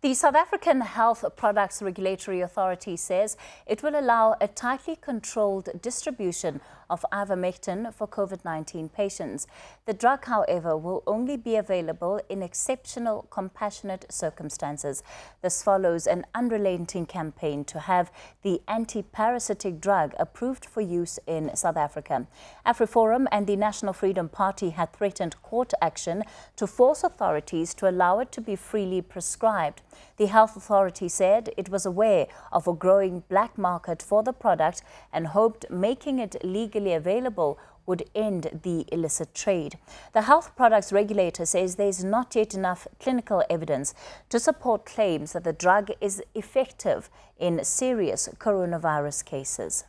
The South African Health Products Regulatory Authority says it will allow a tightly controlled distribution of ivermectin for COVID-19 patients. The drug, however, will only be available in exceptional, compassionate circumstances. This follows an unrelenting campaign to have the anti-parasitic drug approved for use in South Africa. AfriForum and the National Freedom Party had threatened court action to force authorities to allow it to be freely prescribed. The health authority said it was aware of a growing black market for the product and hoped making it legally available would end the illicit trade. The health products regulator says there is not yet enough clinical evidence to support claims that the drug is effective in serious coronavirus cases.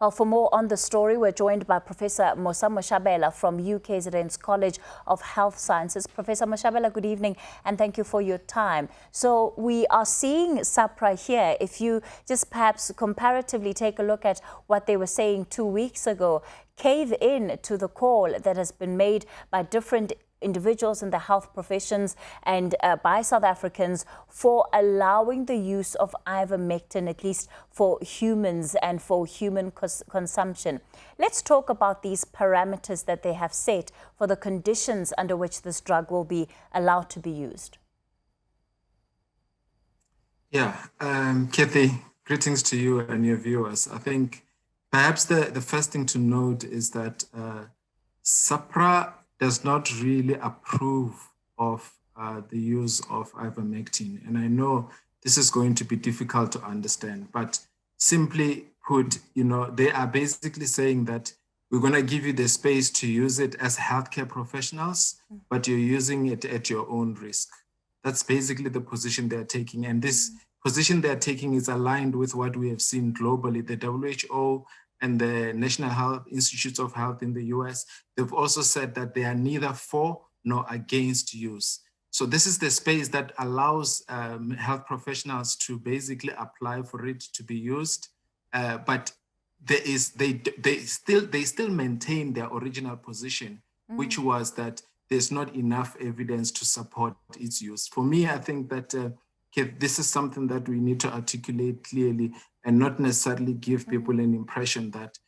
Well, for more on the story, we're joined by Professor Mosa Moshabela from UKZN's College of Health Sciences. Professor Moshabela, good evening and thank you for your time. So we are seeing SAHPRA here. If you just perhaps comparatively take a look at what they were saying 2 weeks ago, cave in to the call that has been made by different individuals in the health professions and by South Africans for allowing the use of ivermectin, at least for humans and for human consumption. Let's talk about these parameters that they have set for the conditions under which this drug will be allowed to be used. Yeah, Kathy, greetings to you and your viewers. I think perhaps the first thing to note is that SAHPRA does not really approve of the use of ivermectin. And I know this is going to be difficult to understand, but simply put, they are basically saying that we're going to give you the space to use it as healthcare professionals, but you're using it at your own risk. That's basically the position they're taking. And this position they're taking is aligned with what we have seen globally. The WHO and the National Health Institutes of Health in the US, they've also said that they are neither for nor against use. So this is the space that allows health professionals to basically apply for it to be used, but they still maintain their original position, which was that there's not enough evidence to support its use. For me, I think that this is something that we need to articulate clearly and not necessarily give people an impression that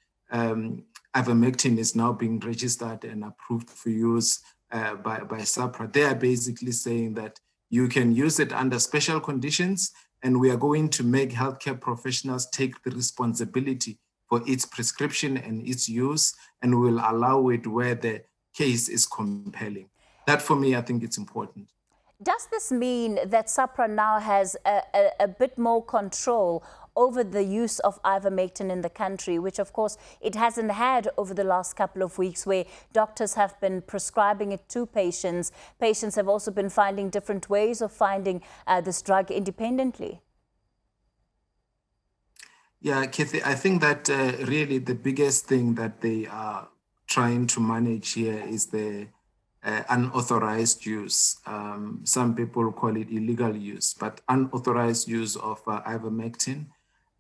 ivermectin is now being registered and approved for use by SAHPRA. They are basically saying that you can use it under special conditions, and we are going to make healthcare professionals take the responsibility for its prescription and its use, and we will allow it where the case is compelling. That, for me, I think it's important. Does this mean that SAHPRA now has a bit more control over the use of ivermectin in the country, which of course it hasn't had over the last couple of weeks, where doctors have been prescribing it to patients? Patients have also been finding different ways of finding this drug independently. Yeah, Kathy, I think that really the biggest thing that they are trying to manage here is the unauthorized use. Some people call it illegal use, but unauthorized use of ivermectin.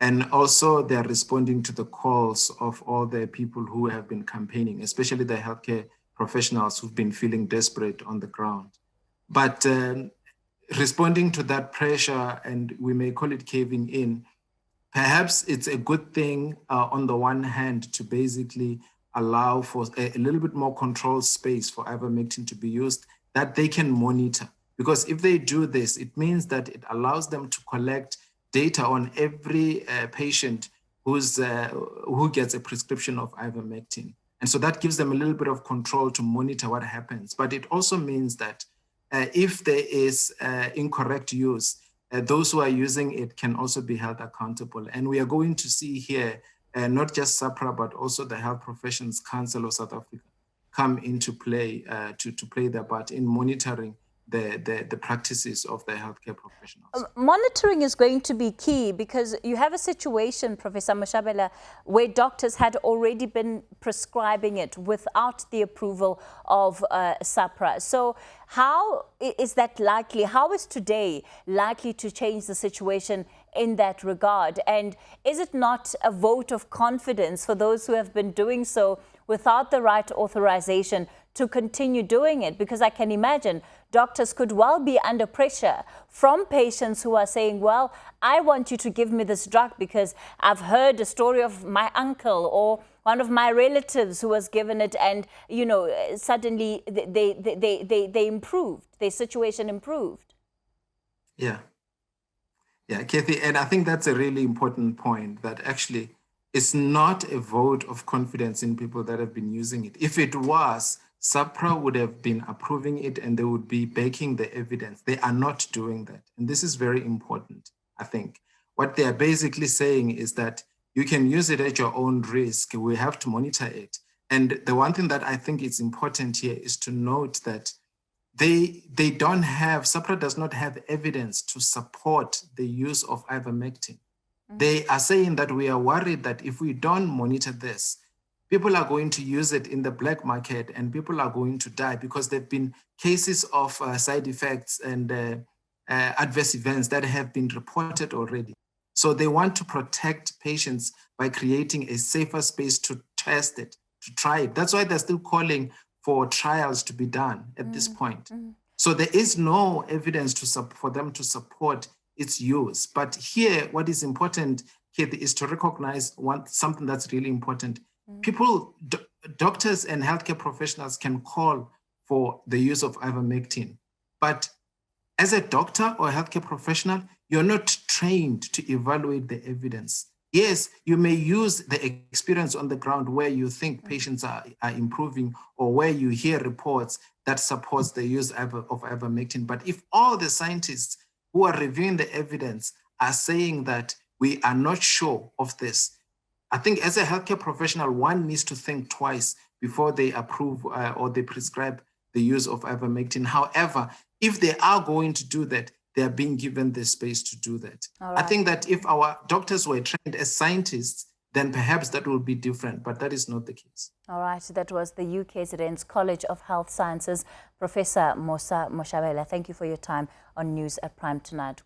And also they're responding to the calls of all the people who have been campaigning, especially the healthcare professionals who've been feeling desperate on the ground. But responding to that pressure, and we may call it caving in, perhaps it's a good thing on the one hand to basically allow for a little bit more control space for ivermectin to be used that they can monitor. Because if they do this, it means that it allows them to collect data on every patient who gets a prescription of ivermectin. And so that gives them a little bit of control to monitor what happens. But it also means that if there is incorrect use, those who are using it can also be held accountable. And we are going to see here not just SAHPRA, but also the Health Professions Council of South Africa come into play to play their part in monitoring the practices of the healthcare professionals. Monitoring is going to be key, because you have a situation, Professor Moshabela, where doctors had already been prescribing it without the approval of SAHPRA. So how is that likely? How is today likely to change the situation in that regard? And is it not a vote of confidence for those who have been doing so without the right authorization to continue doing it? Because I can imagine doctors could well be under pressure from patients who are saying, well, I want you to give me this drug because I've heard a story of my uncle or one of my relatives who was given it, and suddenly they improved, their situation improved. Yeah, Kathy, and I think that's a really important point, that actually it's not a vote of confidence in people that have been using it. If it was, SAHPRA would have been approving it and they would be backing the evidence. They are not doing that. And this is very important, I think. What they are basically saying is that you can use it at your own risk. We have to monitor it. And the one thing that I think is important here is to note that they don't have, SAHPRA does not have evidence to support the use of ivermectin. They are saying that we are worried that if we don't monitor this, people are going to use it in the black market and people are going to die, because there have been cases of side effects and adverse events that have been reported already. So they want to protect patients by creating a safer space to test it, to try it. That's why they're still calling for trials to be done at this point. So there is no evidence for them to support its use. But here, what is important, Kathy, is to recognize something that's really important. People, doctors and healthcare professionals can call for the use of ivermectin. But as a doctor or a healthcare professional, you're not trained to evaluate the evidence. Yes, you may use the experience on the ground where you think patients are improving, or where you hear reports that supports the use of ivermectin. But if all the scientists who are reviewing the evidence are saying that we are not sure of this, I think as a healthcare professional, one needs to think twice before they approve or they prescribe the use of ivermectin. However, if they are going to do that, they are being given the space to do that. Right. I think that if our doctors were trained as scientists, then perhaps that will be different, but that is not the case. All right, that was the UKZN's College of Health Sciences, Professor Mosa Moshabela. Thank you for your time on News at Prime tonight.